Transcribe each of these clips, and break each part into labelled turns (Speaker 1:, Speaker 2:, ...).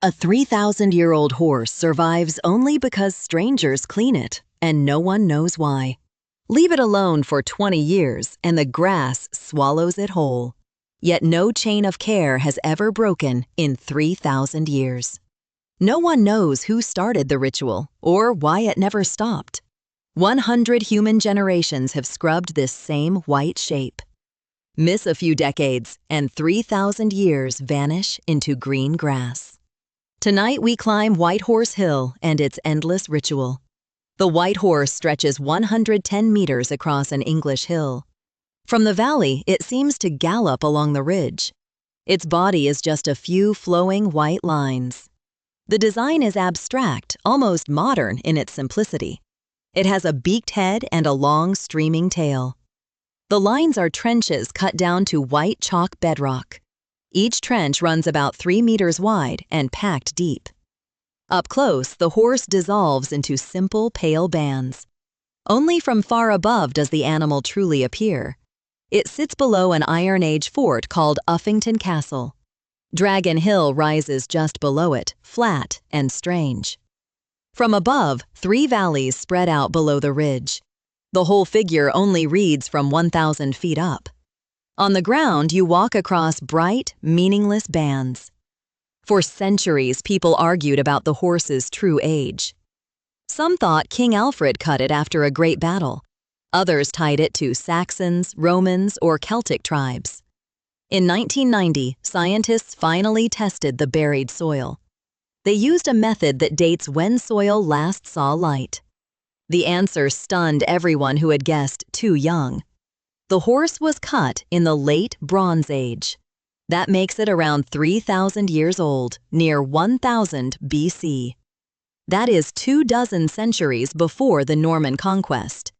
Speaker 1: A 3,000-year-old horse survives only because strangers clean it, and no one knows why. Leave it alone for 20 years, and the grass swallows it whole. Yet no chain of care has ever broken in 3,000 years. No one knows who started the ritual or why it never stopped. 100 human generations have scrubbed this same white shape. Miss a few decades, and 3,000 years vanish into green grass. Tonight we climb White Horse Hill and its endless ritual. The White Horse stretches 110 meters across an English hill. From the valley, it seems to gallop along the ridge. Its body is just a few flowing white lines. The design is abstract, almost modern in its simplicity. It has a beaked head and a long, streaming tail. The lines are trenches cut down to white chalk bedrock. Each trench runs about 3 meters wide and packed deep. Up close, the horse dissolves into simple, pale bands. Only from far above does the animal truly appear. It sits below an Iron Age fort called Uffington Castle. Dragon Hill rises just below it, flat and strange. From above, 3 valleys spread out below the ridge. The whole figure only reads from 1,000 feet up. On the ground, you walk across bright, meaningless bands. For centuries, people argued about the horse's true age. Some thought King Alfred cut it after a great battle. Others tied it to Saxons, Romans, or Celtic tribes. In 1990, scientists finally tested the buried soil. They used a method that dates when soil last saw light. The answer stunned everyone who had guessed too young. The horse was cut in the late Bronze Age. That makes it around 3,000 years old, near 1000 BC. That is 24 centuries before the Norman conquest.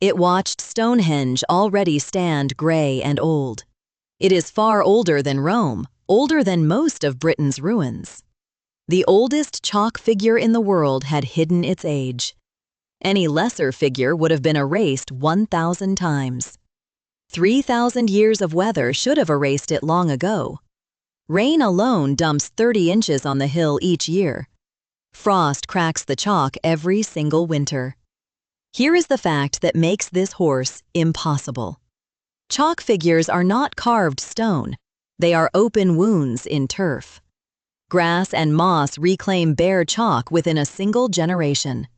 Speaker 1: It watched Stonehenge already stand gray and old. It is far older than Rome, older than most of Britain's ruins. The oldest chalk figure in the world had hidden its age. Any lesser figure would have been erased 1,000 times. 3,000 years of weather should have erased it long ago. Rain alone dumps 30 inches on the hill each year. Frost cracks the chalk every single winter. Here is the fact that makes this horse impossible. Chalk figures are not carved stone. They are open wounds in turf. Grass and moss reclaim bare chalk within a single generation.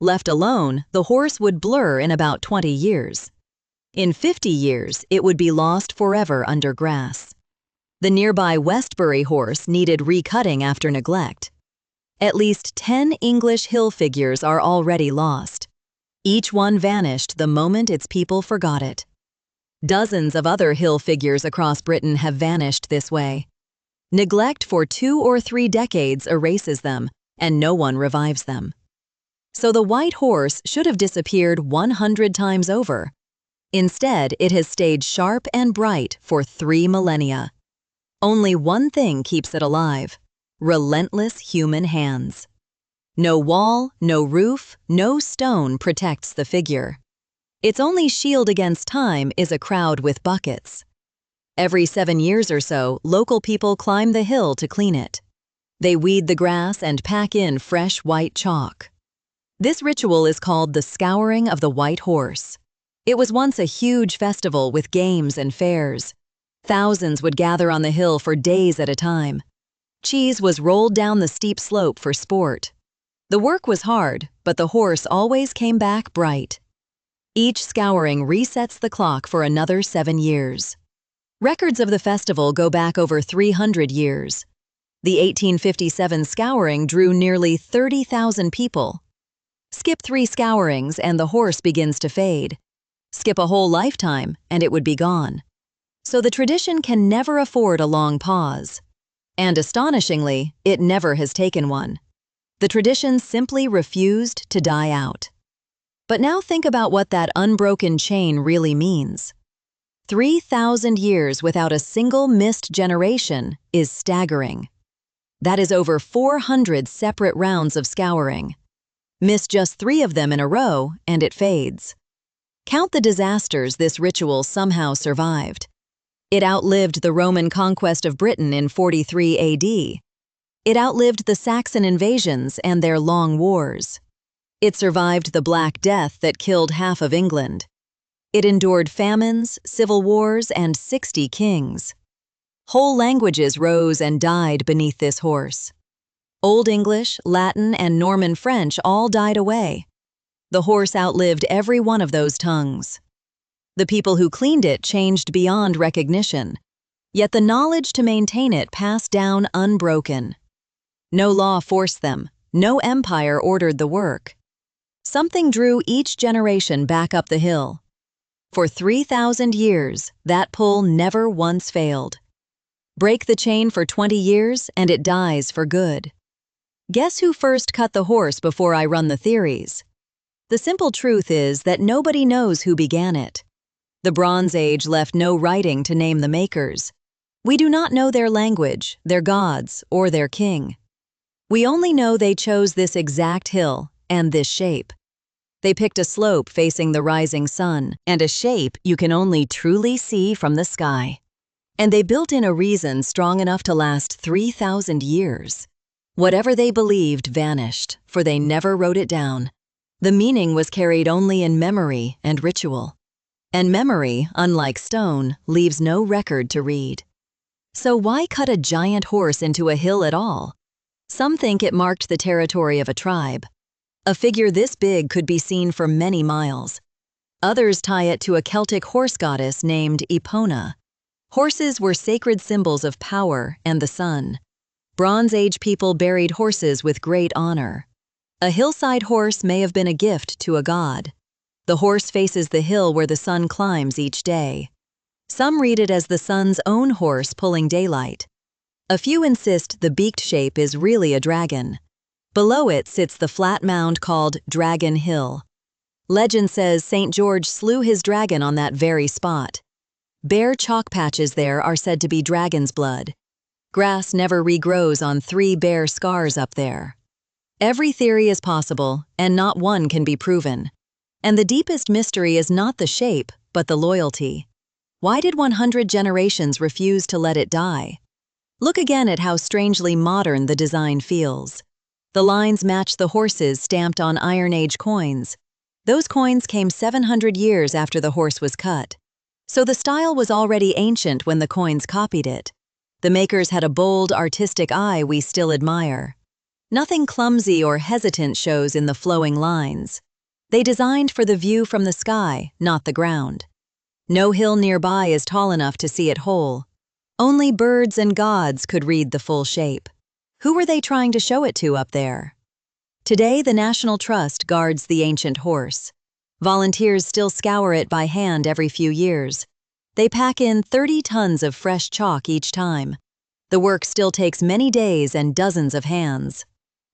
Speaker 1: Left alone, the horse would blur in about 20 years. In 50 years, it would be lost forever under grass. The nearby Westbury horse needed recutting after neglect. At least 10 English hill figures are already lost. Each one vanished the moment its people forgot it. Dozens of other hill figures across Britain have vanished this way. Neglect for 2 or 3 decades erases them, and no one revives them. So the white horse should have disappeared 100 times over. Instead, it has stayed sharp and bright for 3 millennia. Only one thing keeps it alive: relentless human hands. No wall, no roof, no stone protects the figure. Its only shield against time is a crowd with buckets. Every 7 years or so, local people climb the hill to clean it. They weed the grass and pack in fresh white chalk. This ritual is called the Scouring of the White Horse. It was once a huge festival with games and fairs. Thousands would gather on the hill for days at a time. Cheese was rolled down the steep slope for sport. The work was hard, but the horse always came back bright. Each scouring resets the clock for another 7 years. Records of the festival go back over 300 years. The 1857 scouring drew nearly 30,000 people. Skip 3 scourings and the horse begins to fade. Skip a whole lifetime and it would be gone. So the tradition can never afford a long pause. And astonishingly, it never has taken one. The tradition simply refused to die out. But now think about what that unbroken chain really means. 3,000 years without a single missed generation is staggering. That is over 400 separate rounds of scouring. Miss just 3 of them in a row and it fades. Count the disasters this ritual somehow survived. It outlived the Roman conquest of Britain in 43 AD. It outlived the Saxon invasions and their long wars. It survived the Black Death that killed half of England. It endured famines, civil wars, and 60 kings. Whole languages rose and died beneath this horse. Old English, Latin, and Norman French all died away. The horse outlived every one of those tongues. The people who cleaned it changed beyond recognition, yet the knowledge to maintain it passed down unbroken. No law forced them, no empire ordered the work. Something drew each generation back up the hill. For 3,000 years, that pull never once failed. Break the chain for 20 years, and it dies for good. Guess who first cut the horse before I run the theories? The simple truth is that nobody knows who began it. The Bronze Age left no writing to name the makers. We do not know their language, their gods, or their king. We only know they chose this exact hill and this shape. They picked a slope facing the rising sun and a shape you can only truly see from the sky. And they built in a reason strong enough to last 3,000 years. Whatever they believed vanished, for they never wrote it down. The meaning was carried only in memory and ritual. And memory, unlike stone, leaves no record to read. So why cut a giant horse into a hill at all? Some think it marked the territory of a tribe. A figure this big could be seen for many miles. Others tie it to a Celtic horse goddess named Epona. Horses were sacred symbols of power and the sun. Bronze Age people buried horses with great honor. A hillside horse may have been a gift to a god. The horse faces the hill where the sun climbs each day. Some read it as the sun's own horse pulling daylight. A few insist the beaked shape is really a dragon. Below it sits the flat mound called Dragon Hill. Legend says St. George slew his dragon on that very spot. Bare chalk patches there are said to be dragon's blood. Grass never regrows on 3 bare scars up there. Every theory is possible, and not one can be proven. And the deepest mystery is not the shape, but the loyalty. Why did 100 generations refuse to let it die? Look again at how strangely modern the design feels. The lines match the horses stamped on Iron Age coins. Those coins came 700 years after the horse was cut. So the style was already ancient when the coins copied it. The makers had a bold, artistic eye we still admire. Nothing clumsy or hesitant shows in the flowing lines. They designed for the view from the sky, not the ground. No hill nearby is tall enough to see it whole. Only birds and gods could read the full shape. Who were they trying to show it to up there? Today, the National Trust guards the ancient horse. Volunteers still scour it by hand every few years. They pack in 30 tons of fresh chalk each time. The work still takes many days and dozens of hands.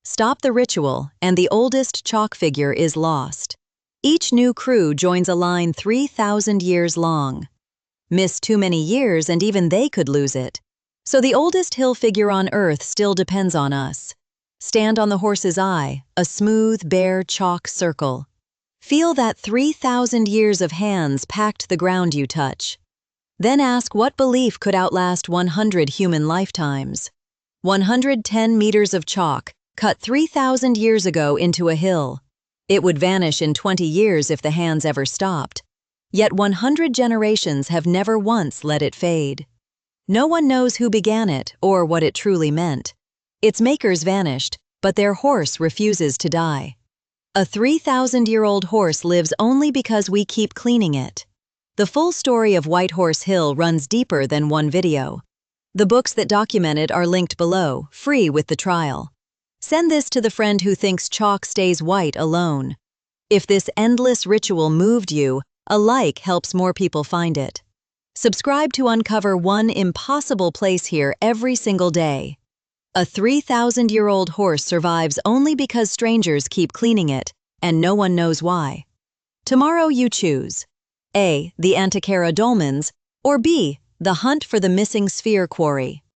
Speaker 1: Stop the ritual, and the oldest chalk figure is lost. Each new crew joins a line 3,000 years long. Miss too many years and even they could lose it. So the oldest hill figure on Earth still depends on us. Stand on the horse's eye, a smooth, bare chalk circle. Feel that 3,000 years of hands packed the ground you touch. Then ask what belief could outlast 100 human lifetimes. 110 meters of chalk, cut 3,000 years ago into a hill. It would vanish in 20 years if the hands ever stopped. Yet 100 generations have never once let it fade. No one knows who began it or what it truly meant. Its makers vanished, but their horse refuses to die. A 3,000-year-old horse lives only because we keep cleaning it. The full story of White Horse Hill runs deeper than one video. The books that document it are linked below, free with the trial. Send this to the friend who thinks chalk stays white alone. If this endless ritual moved you, a like helps more people find it. Subscribe to uncover one impossible place here every single day. A 3,000-year-old horse survives only because strangers keep cleaning it, and no one knows why. Tomorrow you choose. A. The Antikythera dolmens, or B. The hunt for the missing sphere quarry.